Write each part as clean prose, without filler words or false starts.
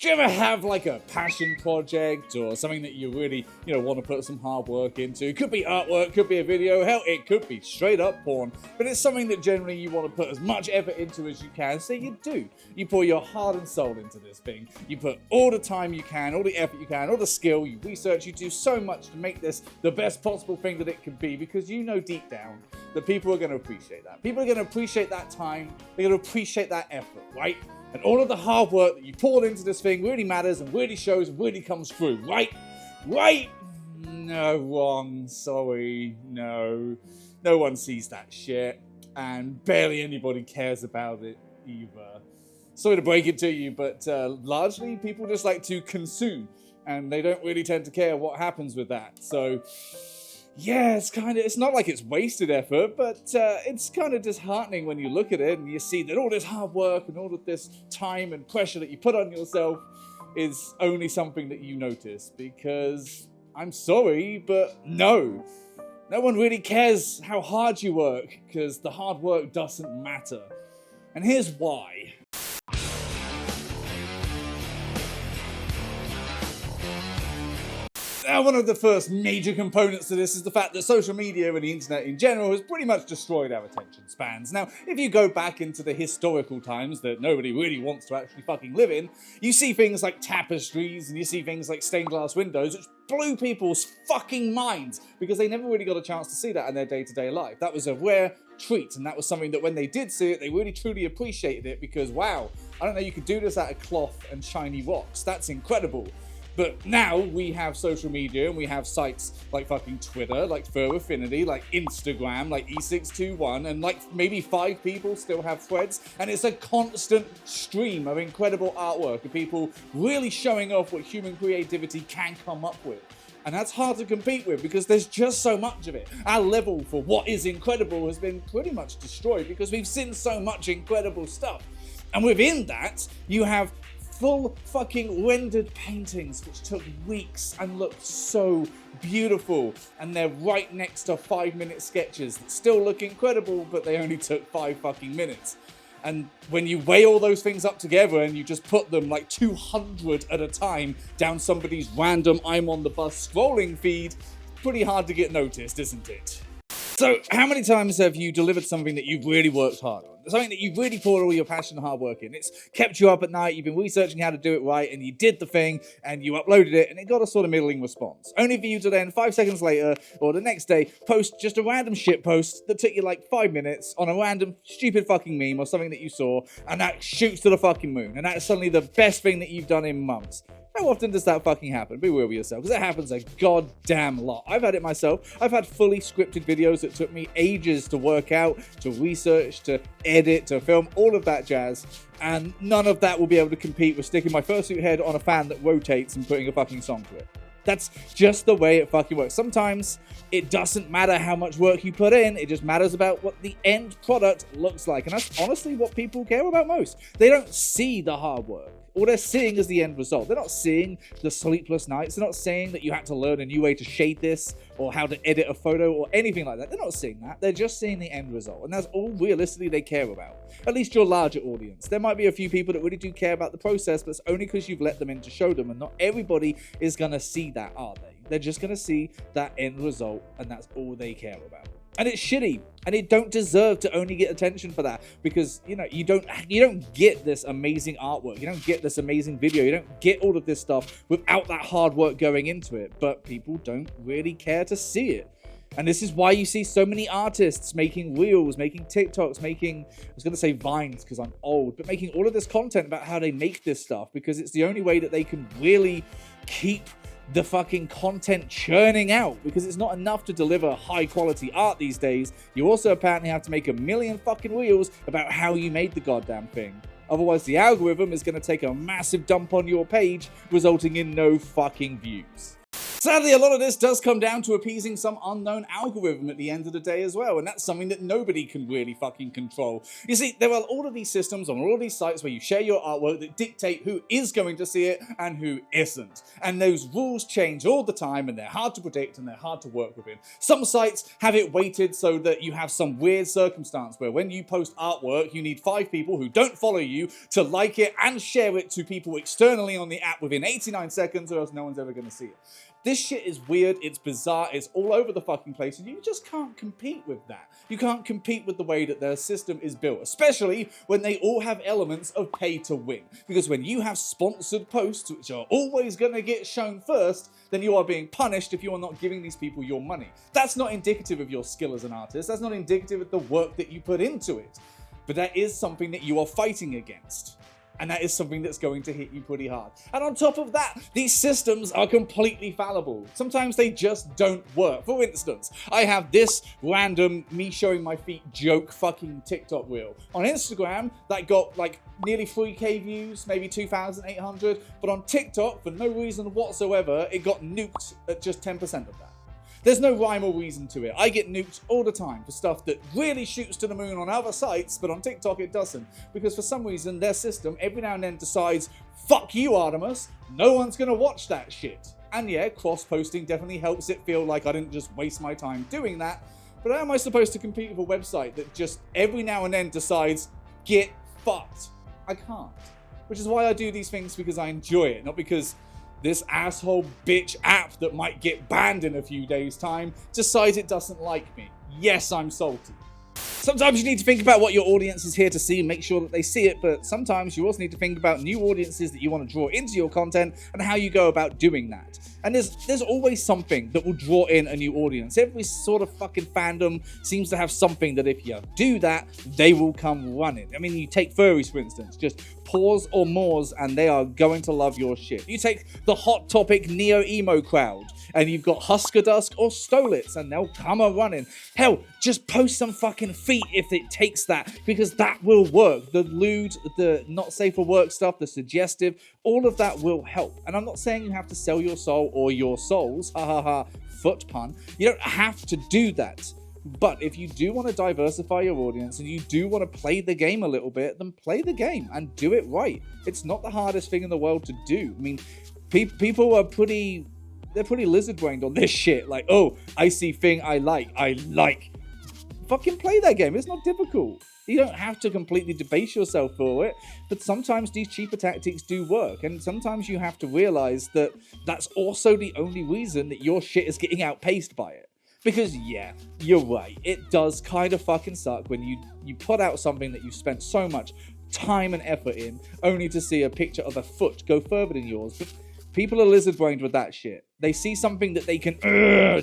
Do you ever have like a passion project or something that you really, want to put some hard work into? It could be artwork, could be a video, hell, it could be straight up porn, but it's something that generally you want to put as much effort into as you can, so you do. You pour your heart and soul into this thing. You put all the time you can, all the effort you can, all the skill, you research, you do so much to make this the best possible thing that it can be, because you know deep down that people are going to appreciate that. People are going to appreciate that time, they're going to appreciate that effort, right? And all of the hard work that you poured into this thing really matters and really shows and really comes through, right? Right? No, wrong. Sorry. No. No one sees that shit. And barely anybody cares about it either. Sorry to break it to you, but largely people just like to consume. And they don't really tend to care what happens with that. So yeah, it's not like it's wasted effort, but it's kind of disheartening when you look at it and you see that all this hard work and all of this time and pressure that you put on yourself is only something that you notice. Because I'm sorry, but no one really cares how hard you work, because the hard work doesn't matter. And here's why. Now, one of the first major components to this is the fact that social media and the internet in general has pretty much destroyed our attention spans. Now, if you go back into the historical times that nobody really wants to actually fucking live in, you see things like tapestries and you see things like stained glass windows, which blew people's fucking minds because they never really got a chance to see that in their day-to-day life. That was a rare treat, and that was something that when they did see it, they really truly appreciated it because, wow, I don't know, you could do this out of cloth and shiny rocks. That's incredible. But now we have social media and we have sites like fucking Twitter, like Fur Affinity, like Instagram, like E621, and like maybe 5 people still have threads. And it's a constant stream of incredible artwork of people really showing off what human creativity can come up with. And that's hard to compete with because there's just so much of it. Our level for what is incredible has been pretty much destroyed because we've seen so much incredible stuff. And within that, you have full fucking rendered paintings which took weeks and looked so beautiful, and they're right next to 5-minute sketches that still look incredible, but they only took 5 fucking minutes. And when you weigh all those things up together and you just put them like 200 at a time down somebody's random I'm on the bus scrolling feed, pretty hard to get noticed, isn't it? So, how many times have you delivered something that you've really worked hard on? Something that you've really poured all your passion and hard work in. It's kept you up at night, you've been researching how to do it right, and you did the thing, and you uploaded it, and it got a sort of middling response. Only for you to then, 5 seconds later, or the next day, post just a random shit post that took you like 5 minutes on a random stupid fucking meme or something that you saw, and that shoots to the fucking moon, and that's suddenly the best thing that you've done in months. How often does that fucking happen? Be real with yourself, because it happens a goddamn lot. I've had it myself. I've had fully scripted videos that took me ages to work out, to research, to edit, to film, all of that jazz, and none of that will be able to compete with sticking my fursuit head on a fan that rotates and putting a fucking song to it. That's just the way it fucking works. Sometimes it doesn't matter how much work you put in, it just matters about what the end product looks like, and that's honestly what people care about most. They don't see the hard work. All they're seeing is the end result. They're not seeing the sleepless nights. They're not saying that you had to learn a new way to shade this or how to edit a photo or anything like that. They're not seeing that. They're just seeing the end result. And that's all realistically they care about. At least your larger audience. There might be a few people that really do care about the process, but it's only because you've let them in to show them. And not everybody is going to see that, are they? They're just going to see that end result, and that's all they care about. And it's shitty, and it don't deserve to only get attention for that, because you don't get this amazing artwork, you don't get this amazing video, you don't get all of this stuff without that hard work going into it. But people don't really care to see it. And this is why you see so many artists making reels, making TikToks, I was going to say Vines because I'm old, but making all of this content about how they make this stuff, because it's the only way that they can really keep the fucking content churning out, because it's not enough to deliver high quality art these days. You also apparently have to make a million fucking reels about how you made the goddamn thing. Otherwise the algorithm is going to take a massive dump on your page, resulting in no fucking views. Sadly, a lot of this does come down to appeasing some unknown algorithm at the end of the day as well, and that's something that nobody can really fucking control. You see, there are all of these systems on all of these sites where you share your artwork that dictate who is going to see it and who isn't. And those rules change all the time, and they're hard to predict and they're hard to work within. Some sites have it weighted so that you have some weird circumstance where when you post artwork, you need 5 people who don't follow you to like it and share it to people externally on the app within 89 seconds, or else no one's ever going to see it. This shit is weird, it's bizarre, it's all over the fucking place, and you just can't compete with that. You can't compete with the way that their system is built, especially when they all have elements of pay to win. Because when you have sponsored posts, which are always going to get shown first, then you are being punished if you are not giving these people your money. That's not indicative of your skill as an artist, that's not indicative of the work that you put into it. But that is something that you are fighting against. And that is something that's going to hit you pretty hard. And on top of that, these systems are completely fallible. Sometimes they just don't work. For instance, I have this random me showing my feet joke fucking TikTok reel. On Instagram, that got like nearly 3k views, maybe 2,800. But on TikTok, for no reason whatsoever, it got nuked at just 10% of that. There's no rhyme or reason to it. I get nuked all the time for stuff that really shoots to the moon on other sites, but on TikTok it doesn't. Because for some reason, their system every now and then decides, fuck you, Artemis, no one's gonna watch that shit. And yeah, cross-posting definitely helps it feel like I didn't just waste my time doing that, but how am I supposed to compete with a website that just every now and then decides, get fucked? I can't. Which is why I do these things, because I enjoy it, not because this asshole bitch app that might get banned in a few days' time decides it doesn't like me. Yes, I'm salty. Sometimes you need to think about what your audience is here to see and make sure that they see it, but sometimes you also need to think about new audiences that you want to draw into your content and how you go about doing that. And there's always something that will draw in a new audience. Every sort of fucking fandom seems to have something that if you do that, they will come running. I mean, you take furries, for instance. Just pause or moors and they are going to love your shit. You take the hot topic neo-emo crowd and you've got Husker Dusk or Stolitz and they'll come a-running. Hell, just post some fucking feet if it takes that, because that will work. The lewd, the not safe for work stuff, the suggestive, all of that will help. And I'm not saying you have to sell your soul or your souls, ha ha ha, foot pun. You don't have to do that. But if you do want to diversify your audience and you do want to play the game a little bit, then play the game and do it right. It's not the hardest thing in the world to do. I mean, people are pretty lizard-brained on this shit. Like, oh, I see thing I like. Fucking play that game. It's not difficult. You don't have to completely debase yourself for it, but sometimes these cheaper tactics do work, and sometimes you have to realize that that's also the only reason that your shit is getting outpaced by it. Because yeah, you're right, it does kind of fucking suck when you put out something that you've spent so much time and effort in, only to see a picture of a foot go further than yours. But people are lizard-brained with that shit. They see something that they can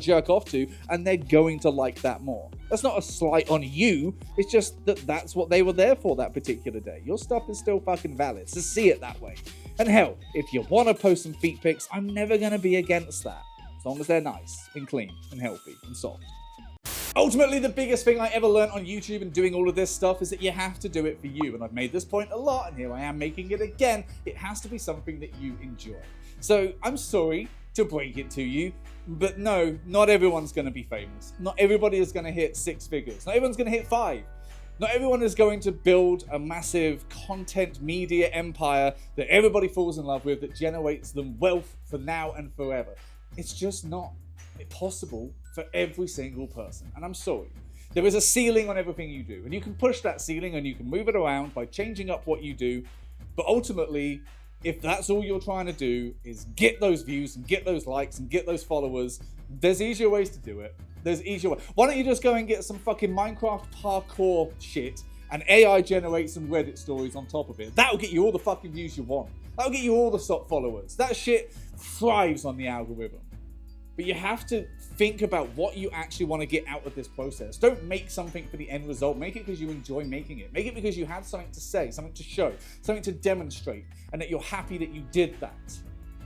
jerk off to, and they're going to like that more. That's not a slight on you, it's just that that's what they were there for that particular day. Your stuff is still fucking valid, so see it that way. And hell, if you want to post some feet pics, I'm never going to be against that. As long as they're nice, and clean, and healthy, and soft. Ultimately, the biggest thing I ever learned on YouTube and doing all of this stuff is that you have to do it for you. And I've made this point a lot, and here I am making it again. It has to be something that you enjoy. So I'm sorry to break it to you, but no, not everyone's going to be famous. Not everybody is going to hit 6 figures. Not everyone's going to hit 5. Not everyone is going to build a massive content media empire that everybody falls in love with, that generates them wealth for now and forever. It's just not possible for every single person. And I'm sorry. There is a ceiling on everything you do. And you can push that ceiling and you can move it around by changing up what you do. But ultimately, if that's all you're trying to do is get those views and get those likes and get those followers, there's easier ways to do it. There's easier ways. Why don't you just go and get some fucking Minecraft parkour shit and AI generate some Reddit stories on top of it? That'll get you all the fucking views you want. That'll get you all the followers. That shit thrives on the algorithm. But you have to think about what you actually want to get out of this process. Don't make something for the end result. Make it because you enjoy making it. Make it because you had something to say, something to show, something to demonstrate, and that you're happy that you did that.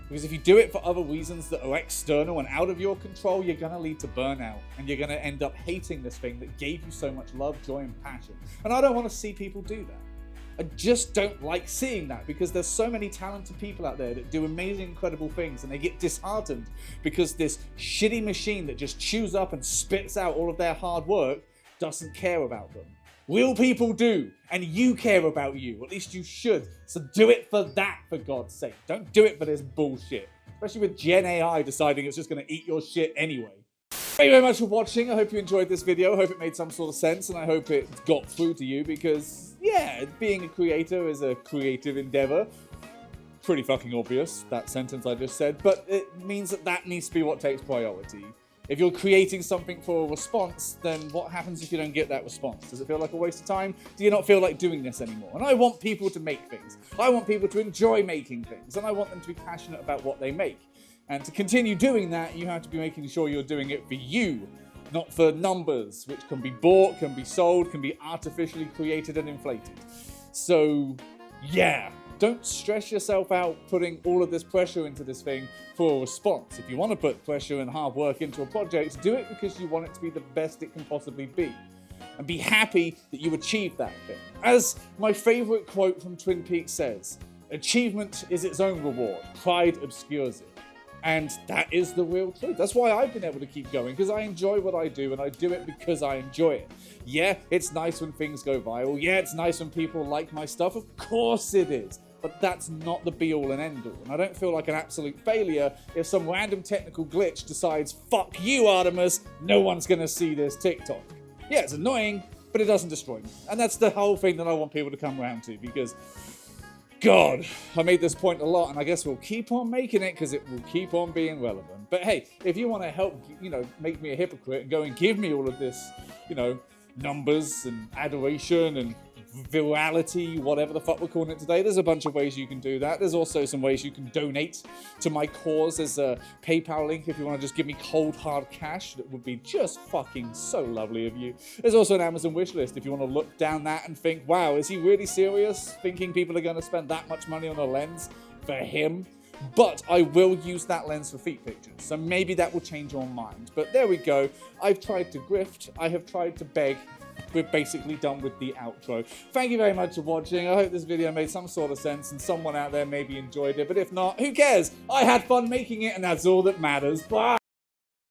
Because if you do it for other reasons that are external and out of your control, you're going to lead to burnout. And you're going to end up hating this thing that gave you so much love, joy, and passion. And I don't want to see people do that. I just don't like seeing that, because there's so many talented people out there that do amazing, incredible things, and they get disheartened because this shitty machine that just chews up and spits out all of their hard work doesn't care about them. Real people do, and you care about you. At least you should. So do it for that, for God's sake. Don't do it for this bullshit. Especially with Gen AI deciding it's just going to eat your shit anyway. Thank you very much for watching. I hope you enjoyed this video. I hope it made some sort of sense, and I hope it got through to you, because, yeah, being a creator is a creative endeavor. Pretty fucking obvious, that sentence I just said, but it means that needs to be what takes priority. If you're creating something for a response, then what happens if you don't get that response? Does it feel like a waste of time? Do you not feel like doing this anymore? And I want people to make things. I want people to enjoy making things, and I want them to be passionate about what they make. And to continue doing that, you have to be making sure you're doing it for you, not for numbers, which can be bought, can be sold, can be artificially created and inflated. So, yeah, don't stress yourself out putting all of this pressure into this thing for a response. If you want to put pressure and hard work into a project, do it because you want it to be the best it can possibly be. And be happy that you achieved that thing. As my favorite quote from Twin Peaks says, "Achievement is its own reward. Pride obscures it." And that is the real truth. That's why I've been able to keep going, because I enjoy what I do, and I do it because I enjoy it. Yeah, it's nice when things go viral. Yeah, it's nice when people like my stuff. Of course it is. But that's not the be-all and end-all. And I don't feel like an absolute failure if some random technical glitch decides, fuck you, Artemis, no one's going to see this TikTok. Yeah, it's annoying, but it doesn't destroy me. And that's the whole thing that I want people to come around to, because God, I made this point a lot, and I guess we'll keep on making it because it will keep on being relevant. But hey, if you want to help, make me a hypocrite and go and give me all of this, numbers and adoration and virality, whatever the fuck we're calling it today, there's a bunch of ways you can do that. There's also some ways you can donate to my cause. There's a PayPal link if you want to just give me cold hard cash. That would be just fucking so lovely of you. There's also an Amazon wish list if you want to look down that and think, wow, is he really serious thinking people are going to spend that much money on a lens for him? But I will use that lens for feet pictures, so maybe that will change your mind. But there we go. I've tried to grift, I have tried to beg. We're basically done with the outro. Thank you very much for watching. I hope this video made some sort of sense and someone out there maybe enjoyed it. But if not, who cares? I had fun making it, and that's all that matters. Bye!